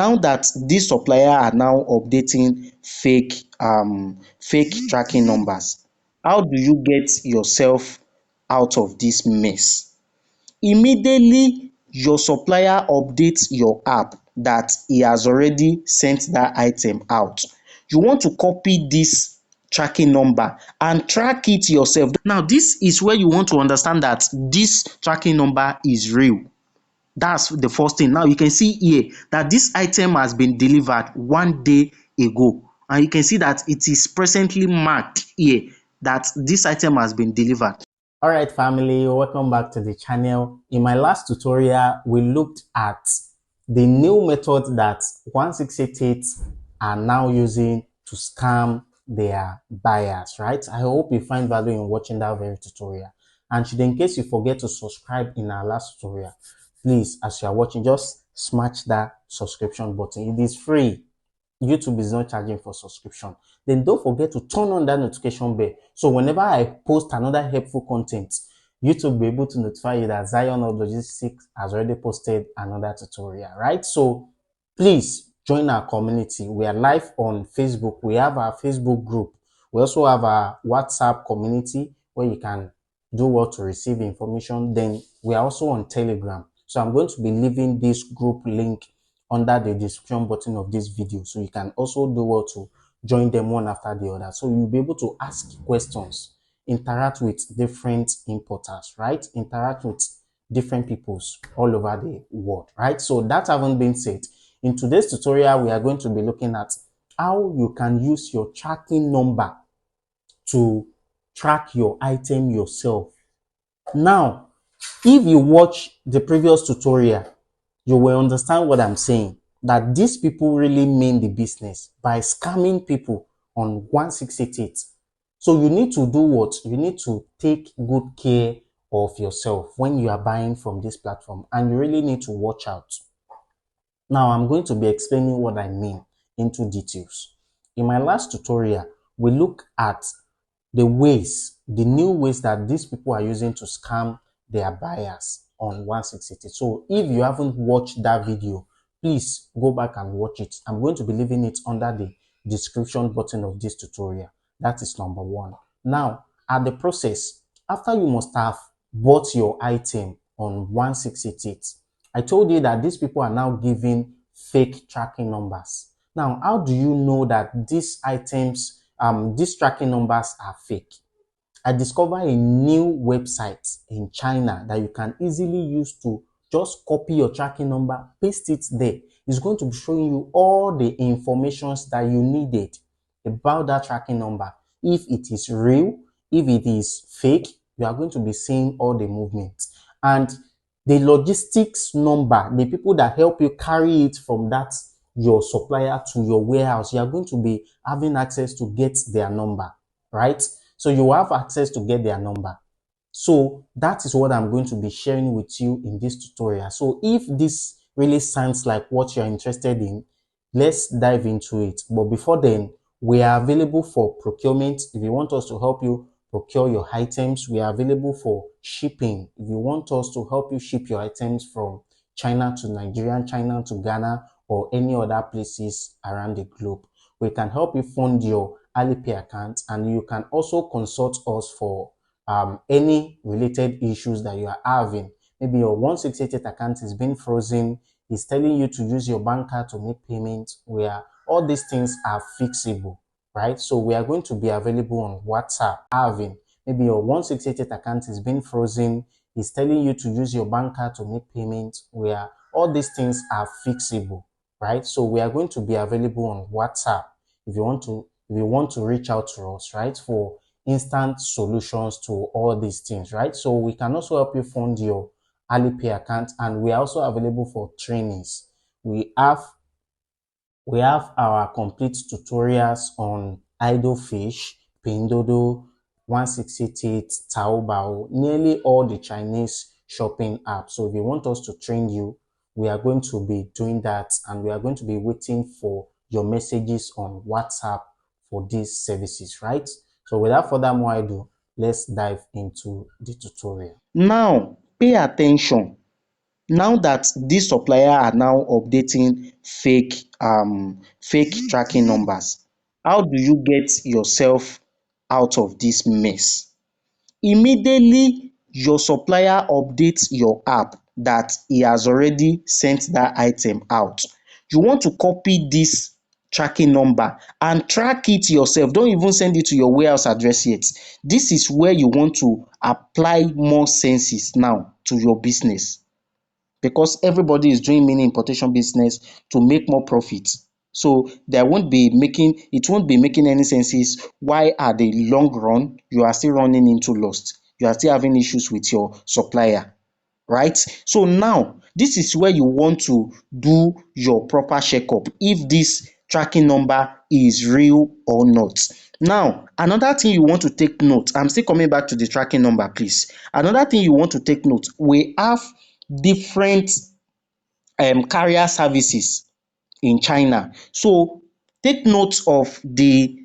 Now that this supplier are now updating fake tracking numbers, how do you get yourself out of this mess? Immediately your supplier updates your app that he has already sent that item out, you want to copy this tracking number and track it yourself. Now this is where you want to understand that this tracking number is real. That's the first thing. Now you can see here that this item has been delivered 1 day ago, and you can see that it is presently marked here that this item has been delivered. Alright family, welcome back to the channel. In my last tutorial, we looked at the new method that 1688 are now using to scam their buyers, right? I hope you find value in watching that very tutorial. And in case you forget to subscribe in our last tutorial, please, as you are watching, just smash that subscription button. It is free. YouTube is not charging for subscription. Then don't forget to turn on that notification bell, so whenever I post another helpful content, YouTube will be able to notify you that Zionhublogistics has already posted another tutorial, right? So please join our community. We are live on Facebook. We have our Facebook group. We also have our WhatsApp community where you can do what to receive information. Then we are also on Telegram. So I'm going to be leaving this group link under the description button of this video, so you can also do well to join them one after the other. So you'll be able to ask questions, interact with different importers, right? Interact with different peoples all over the world, right? So that having been said, in today's tutorial, we are going to be looking at how you can use your tracking number to track your item yourself. Now, if you watch the previous tutorial, you will understand what I'm saying, that these people really mean the business by scamming people on 1688. So you need to do what? You need to take good care of yourself when you are buying from this platform, and you really need to watch out. Now I'm going to be explaining what I mean into details. In my last tutorial, we look at the new ways that these people are using to scam their buyers on 1688. So if you haven't watched that video, please go back and watch it. I'm going to be leaving it under the description button of this tutorial. That is number one. Now, at the process, after you must have bought your item on 1688, I told you that these people are now giving fake tracking numbers. Now, how do you know that these items, these tracking numbers are fake? I discovered a new website in China that you can easily use to just copy your tracking number, paste it there. It's going to be showing you all the informations that you needed about that tracking number. If it is real, if it is fake, you are going to be seeing all the movements. And the logistics number, the people that help you carry it from that your supplier to your warehouse, you are going to be having access to get their number, right? So you have access to get their number. So that is what I'm going to be sharing with you in this tutorial. So if this really sounds like what you're interested in, let's dive into it. But before then, we are available for procurement. If you want us to help you procure your items, we are available for shipping. If you want us to help you ship your items from China to Nigeria, China to Ghana, or any other places around the globe, we can help you fund your Alipay account, and you can also consult us for any related issues that you are having. Maybe your 1688 account is being frozen, it's telling you to use your bank card to make payments, where all these things are fixable, right? So we are going to be available on WhatsApp. Maybe your 1688 account is being frozen, it's telling you to use your bank card to make payments, where all these things are fixable, right? So we are going to be available on WhatsApp if you want to reach out to us, right, for instant solutions to all these things, right? So we can also help you fund your Alipay account, and we are also available for trainings. We have our complete tutorials on idle fish, Pindodo, 1688, Taobao, nearly all the Chinese shopping apps. So if you want us to train you, we are going to be doing that, and we are going to be waiting for your messages on WhatsApp for these services, right? So without further more ado, let's dive into the tutorial. Now, pay attention. Now that this supplier are now updating fake tracking numbers, how do you get yourself out of this mess? Immediately your supplier updates your app that he has already sent that item out, you want to copy this tracking number and track it yourself. Don't even send it to your warehouse address yet. This is where you want to apply more senses now to your business, because everybody is doing mini importation business to make more profit. So it won't be making any senses why at the long run you are still running into loss, you are still having issues with your supplier, right? So now this is where you want to do your proper checkup if this tracking number is real or not. Now another thing you want to take note, I'm still coming back to the tracking number, please. Another thing you want to take note, we have different carrier services in China. So take note of the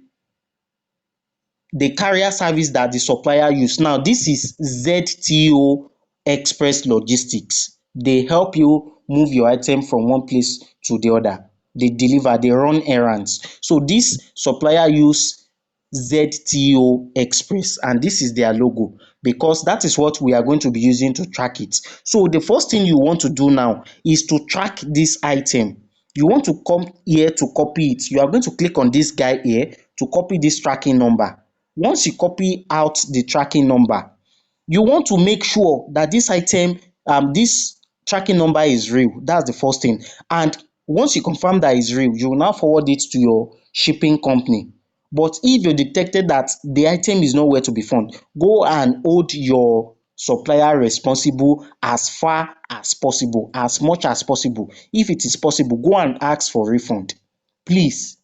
carrier service that the supplier use. Now this is ZTO Express Logistics. They help you move your item from one place to the other. They deliver, they run errands. So this supplier use ZTO Express, and this is their logo, because that is what we are going to be using to track it. So the first thing you want to do now is to track this item. You want to come here to copy it. You are going to click on this guy here to copy this tracking number. Once you copy out the tracking number, you want to make sure that this item, this tracking number is real. That's the first thing. And once you confirm that it's real, you will now forward it to your shipping company. But if you detected that the item is nowhere to be found, go and hold your supplier responsible as far as possible, as much as possible. If it is possible, go and ask for refund. Please,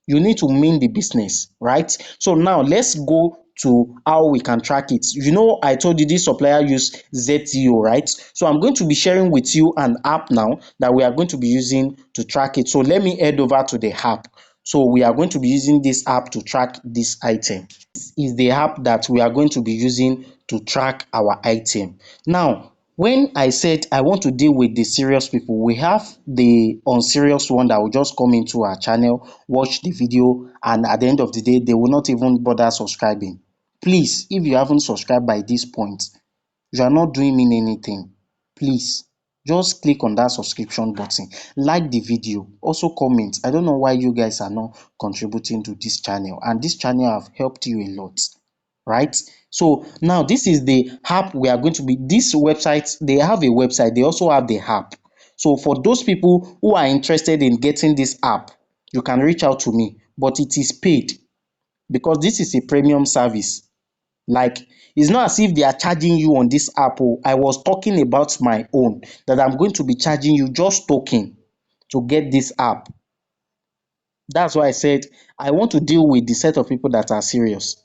you need to mean the business, right? So now let's go to how we can track it. You know, I told you this supplier use ZTO, right? So I'm going to be sharing with you an app now that we are going to be using to track it. So let me head over to the app. So we are going to be using this app to track this item. This is the app that we are going to be using to track our item. Now, when I said I want to deal with the serious people, we have the unserious one that will just come into our channel, watch the video, and at the end of the day, they will not even bother subscribing. Please, if you haven't subscribed by this point, you are not doing me anything. Please, just click on that subscription button, like the video, also comment. I don't know why you guys are not contributing to this channel, and this channel have helped you a lot, right? So now this is the app we are going to be, this website, they have a website, they also have the app. So for those people who are interested in getting this app, you can reach out to me, but it is paid, because this is a premium service. Like, it's not as if they are charging you on this app. Oh, I was talking about my own, that I'm going to be charging you just token to get this app. That's why I said I want to deal with the set of people that are serious,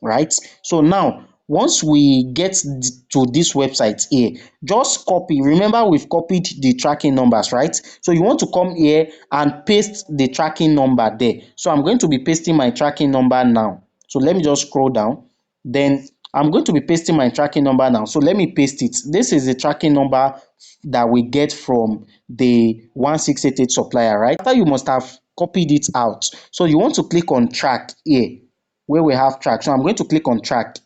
right? So now, once we get to this website here, just copy. Remember, we've copied the tracking numbers, right? So you want to come here and paste the tracking number there. So I'm going to be pasting my tracking number now. So let me just scroll down. Then I'm going to be pasting my tracking number now. So let me paste it. This is the tracking number that we get from the 1688 supplier, right? After, you must have copied it out. So you want to click on track here, where we have track. So I'm going to click on track.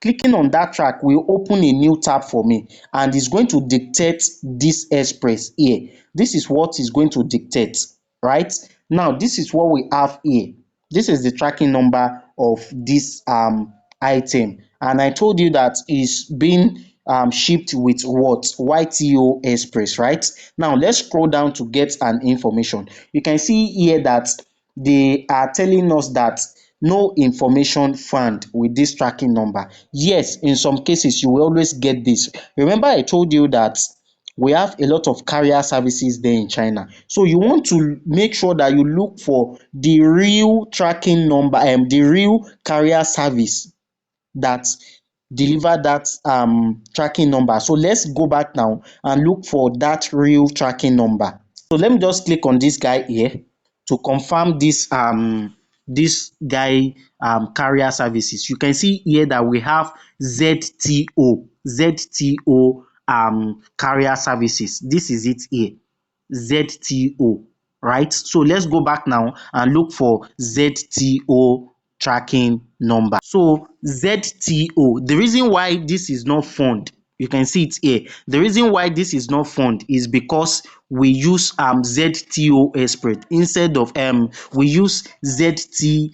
Clicking on that track will open a new tab for me, and it's going to dictate this express here. This is what is going to dictate, right? Now, this is what we have here. This is the tracking number of this item, and I told you that it's been shipped with what? YTO Express, right? Now let's scroll down to get an information. You can see here that they are telling us that no information found with this tracking number. Yes, in some cases you will always get this. Remember, I told you that we have a lot of carrier services there in China. So you want to make sure that you look for the real tracking number, the real carrier service that deliver that tracking number. So let's go back now and look for that real tracking number. So let me just click on this guy here to confirm this guy carrier services. You can see here that we have ZTO carrier services. This is it here, ZTO, right? So let's go back now and look for ZTO tracking number. So ZTO, the reason why this is not found, you can see it here. The reason why this is not found is because we use ZTO Express instead of we use ZT,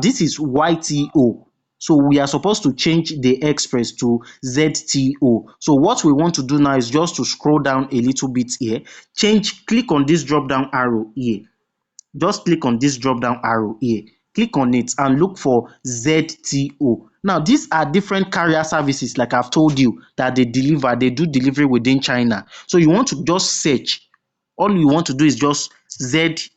this is YTO. So we are supposed to change the express to ZTO. So what we want to do now is just to scroll down a little bit here, click on this drop down arrow here. Just click on this drop down arrow here. Click on it and look for ZTO. Now, these are different carrier services, like I've told you, that they do delivery within China. So you want to just search. All you want to do is just ZTO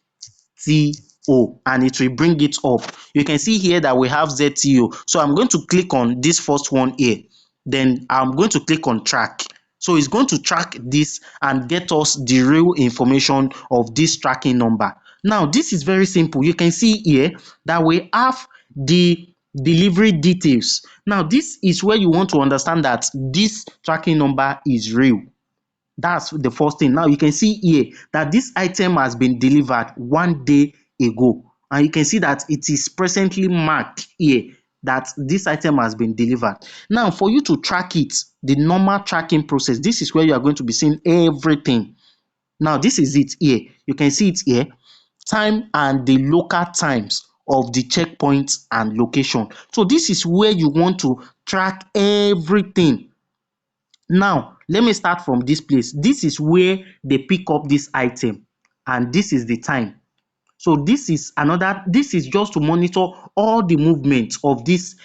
and it will bring it up. You can see here that we have ZTO. So I'm going to click on this first one here. Then I'm going to click on track. So it's going to track this and get us the real information of this tracking number. Now, this is very simple. You can see here that we have the delivery details. Now, this is where you want to understand that this tracking number is real. That's the first thing. Now, you can see here that this item has been delivered 1 day ago. And you can see that it is presently marked here that this item has been delivered. Now, for you to track it, the normal tracking process, this is where you are going to be seeing everything. Now, this is it here. You can see it here. Time and the local times of the checkpoints and location. So this is where you want to track everything. Now, let me start from this place. This is where they pick up this item, and this is the time. So this is just to monitor all the movement of the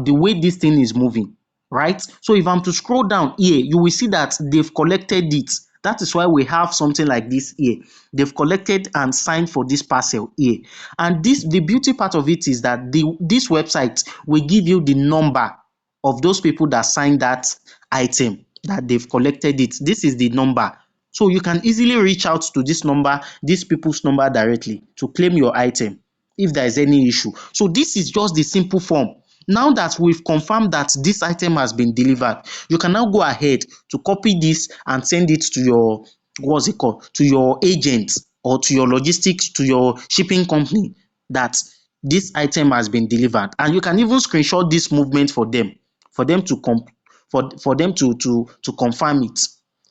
way this thing is moving, right? So if I'm to scroll down here, you will see that they've collected it. That is why we have something like this here. They've collected and signed for this parcel here. And the beauty part of it is that this website will give you the number of those people that signed that item, that they've collected it. This is the number. So you can easily reach out to this people's number directly to claim your item if there is any issue. So this is just the simple form. Now that we've confirmed that this item has been delivered, you can now go ahead to copy this and send it to your, to your agent or to your logistics, to your shipping company, that this item has been delivered. And you can even screenshot this movement for them to confirm it.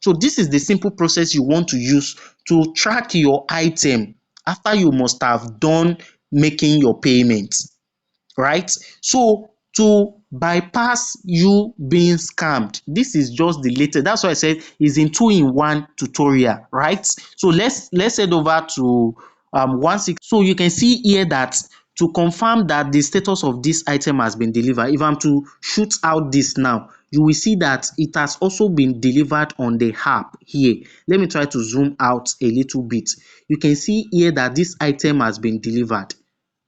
So this is the simple process you want to use to track your item after you must have done making your payment, right? So to bypass you being scammed, this is just the latest. That's why I said it's in 2-in-1 tutorial, right? So let's head over to 16. So you can see here that to confirm that the status of this item has been delivered, if I'm to shoot out this now, you will see that it has also been delivered on the app here. Let me try to zoom out a little bit. You can see here that this item has been delivered,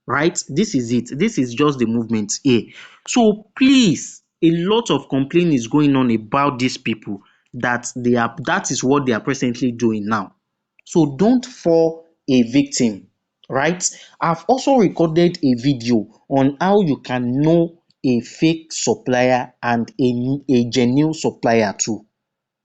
right? This is it. This is just the movement here. So please, a lot of complaining is going on about these people, that is what they are presently doing now. So don't fall a victim, right? I've also recorded a video on how you can know a fake supplier and a genuine supplier too.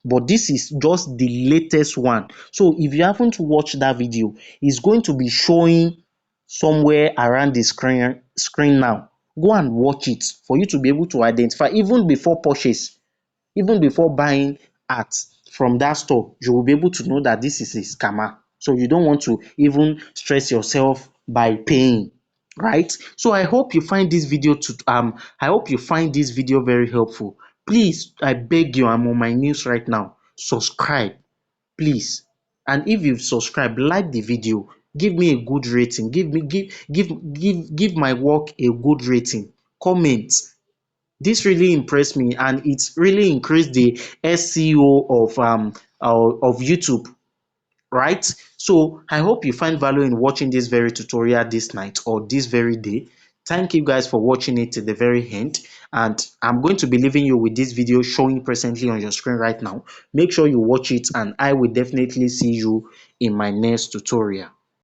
But this is just the latest one. So if you haven't watched that video, it's going to be showing somewhere around the screen now. Go and watch it for you to be able to identify, even before purchase, even before buying from that store, you will be able to know that this is a scammer. So you don't want to even stress yourself by paying, right? So I hope you find this video very helpful. Please, I beg you, I'm on my knees right now. Subscribe, please. And if you've subscribed, like the video, give me a good rating. Give my work a good rating. Comment. This really impressed me, and it's really increased the SEO of YouTube, right? So I hope you find value in watching this very tutorial this night or this very day. Thank you guys for watching it to the very end, and I'm going to be leaving you with this video showing presently on your screen right now. Make sure you watch it, and I will definitely see you in my next tutorial.